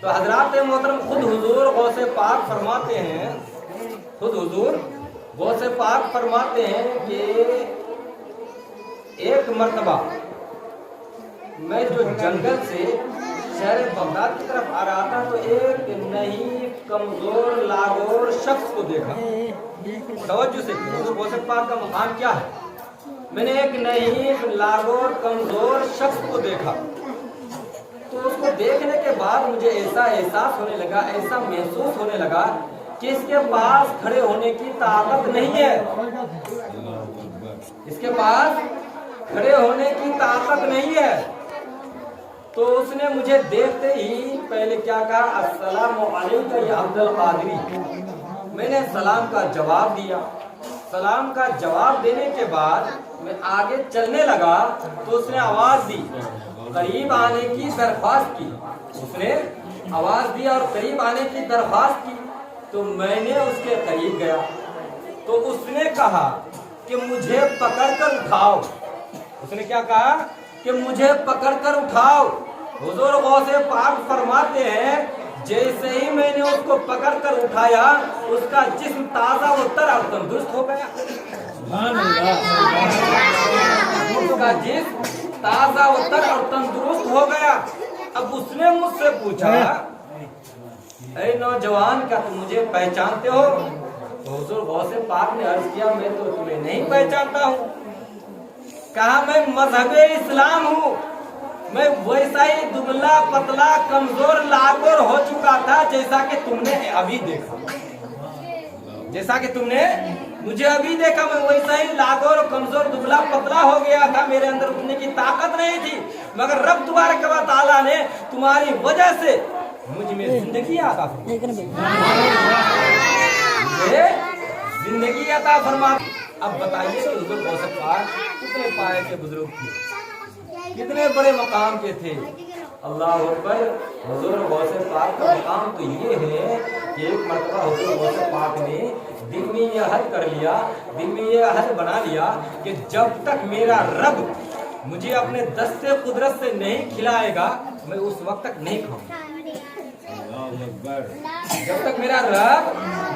تو حضرات محترم خود حضور غوث پاک فرماتے ہیں، خود حضور غوث پاک فرماتے ہیں کہ ایک مرتبہ میں جو جنگل سے شہر بغداد کی طرف آ رہا تھا تو ایک نحیف کمزور لاغور شخص کو دیکھا۔ توجہ سے حضور غوث پاک کا مقام کیا ہے؟ میں نے ایک نحیف لاغور کمزور شخص کو دیکھا، تو اس کو دیکھنے کے بعد مجھے ایسا احساس ہونے لگا، ایسا محسوس ہونے لگا کہ اس کے پاس کھڑے ہونے کی طاقت نہیں ہے، اس کے پاس کھڑے ہونے کی طاقت نہیں ہے۔ تو اس نے مجھے دیکھتے ہی پہلے کیا کہا، السلام علیکم یا عبد القادری۔ میں نے سلام کا جواب دیا۔ سلام کا جواب دینے کے بعد میں آگے چلنے لگا تو اس نے آواز دی، قریب آنے کی درخواست کی۔ اس نے آواز دی اور قریب آنے کی درخواست کی، تو میں نے اس کے قریب گیا تو اس نے کہا کہ مجھے پکڑ کر اٹھاؤ۔ اس نے کیا کہا کہ مجھے پکڑ کر اٹھاؤ۔ حضور غوث پاک فرماتے ہیں جیسے ہی میں نے اس کو پکڑ کر اٹھایا اس کا جسم تازہ و تر اور تندرست ہو گیا۔ اس کا جسم تازہ و تر اور تندرست ہو گیا۔ اب اس نے مجھ سے پوچھا، اے نوجوان کیا تم مجھے پہچانتے ہو؟ تو حضور غوث پاک نے عرض کیا میں تو تمہیں نہیں پہچانتا ہوں۔ کہا میں مذہب اسلام ہوں، میں ویسا ہی دبلا پتلا کمزور لاغور ہو چکا تھا جیسا کہ تم نے ابھی دیکھا، جیسا کہ تم نے مجھے ابھی دیکھا، میں ویسا ہی لاغور کمزور دبلا پتلا ہو گیا تھا، میرے اندر اٹھنے کی طاقت نہیں تھی، مگر رب تبارک و تعالیٰ نے تمہاری وجہ سے مجھ میں زندگی عطا فرمائی، مجھے زندگی عطا فرما۔ اب بتائیے کہ حضور غوث پاک کتنے پائے کے بزرگ تھے، کتنے بڑے مقام کے تھے۔ اللہ اکبر۔ حضور غوث پاک کا مقام تو یہ ہے کہ ایک مرتبہ حضور غوث پاک نے دل میں یہ عہد کر لیا، دل میں یہ عہد بنا لیا کہ جب تک میرا رب مجھے اپنے دست قدرت سے نہیں کھلائے گا میں اس وقت تک نہیں کھاؤں گا۔ جب تک میرا رب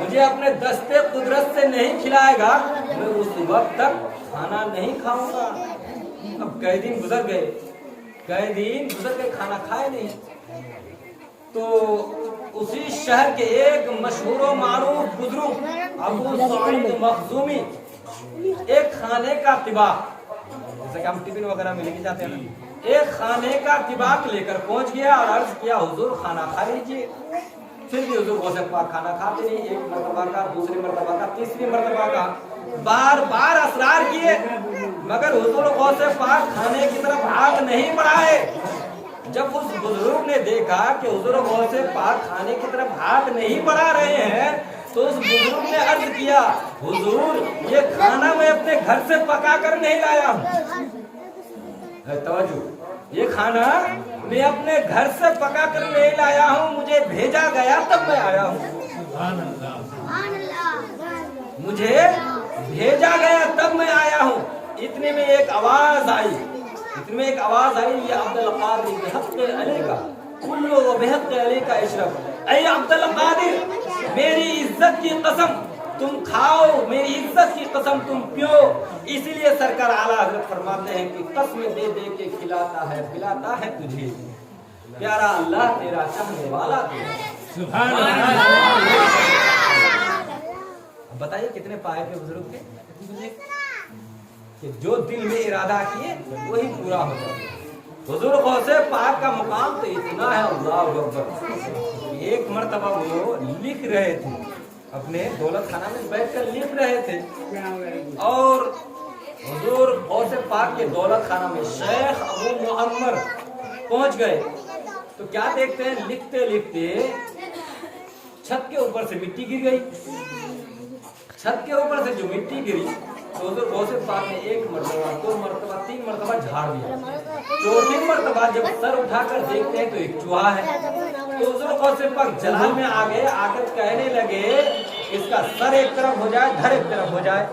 مجھے اپنے دست قدرت سے نہیں کھلائے گا میں اس وقت تک کھانا نہیں کھاؤں گا۔ اب کئی دن گزر گئے، کھانا کھائے نہیں۔ تو اسی شہر کے ایک مشہور و معروف بزرگ ابو سعید مخزومی ایک کھانے کا طباق، جیسے کہ ہم ٹفن وغیرہ میں لے کے جاتے ہیں نا، ایک کھانے کا طباق لے کر پہنچ گیا اور عرض کیا حضور کھانا کھا لیجیے۔ پھر بھی حضور غوث پاک کھانا کھاتے نہیں، ایک مرتبہ کا، دوسری مرتبہ کا، تیسری مرتبہ کا، بار بار اصرار کیے مگر حضور غوث پاک کھانے کی طرف ہاتھ نہیں بڑھائے۔ جب اس بزرگ نے دیکھا کہ حضور غوث پاک کھانے کی طرف ہاتھ نہیں بڑھا رہے ہیں تو اس بزرگ نے عرض کیا حضور یہ کھانا میں اپنے گھر سے پکا کر نہیں لایا ہوں، توجہ، یہ کھانا میں اپنے گھر سے پکا کر نہیں لایا ہوں، مجھے بھیجا گیا تب میں آیا ہوں، مجھے بھیجا گیا تب میں آیا ہوں۔ اتنے میں ایک آواز آئی، یہ عبد القادر بحق علی کا کلو و بحق علی کا اشرف، اے عبد القادر میری عزت کی قسم تم کھاؤ، میری عزت کی قسم تم پیو۔ اسی لیے سرکار اعلیٰ حضرت فرماتے ہیں کہ قسم دے دے کے کھلاتا ہے پلاتا ہے تجھے، پیارا اللہ تیرا چاہنے والا تیرا۔ سبحان اللہ۔ بتائیے کتنے پائے کے بزرگ تھے کہ جو دل میں ارادہ کیے وہی پورا ہوتا ہے۔ حضور غوث پاک کا مقام تو اتنا ہے، اللہ اکبر۔ ایک مرتبہ وہ لکھ رہے تھے، اپنے دولت خانہ میں بیٹھ کر لکھ رہے تھے اور حضور غوث پاک کے دولت خانہ میں شیخ ابو معمر پہنچ گئے تو کیا دیکھتے ہیں، لکھتے لکھتے چھت کے اوپر سے مٹی گر گئی، چھت کے اوپر سے جو مٹی گری تو حضور غوث پاک نے ایک مرتبہ، دو مرتبہ، تین مرتبہ جھاڑ دیا، چوتھی مرتبہ جب سر اٹھا کر دیکھتے ہیں تو ایک چوہا ہے۔ تو حضور غوث پاک جلال میں آ کر کہنے لگے اس کا سر ایک طرف ہو جائے، دھر ایک طرف ہو جائے۔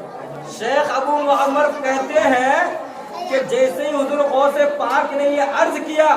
شیخ ابو معمر کہتے ہیں کہ جیسے ہی حضور غوث پاک نے یہ عرض کیا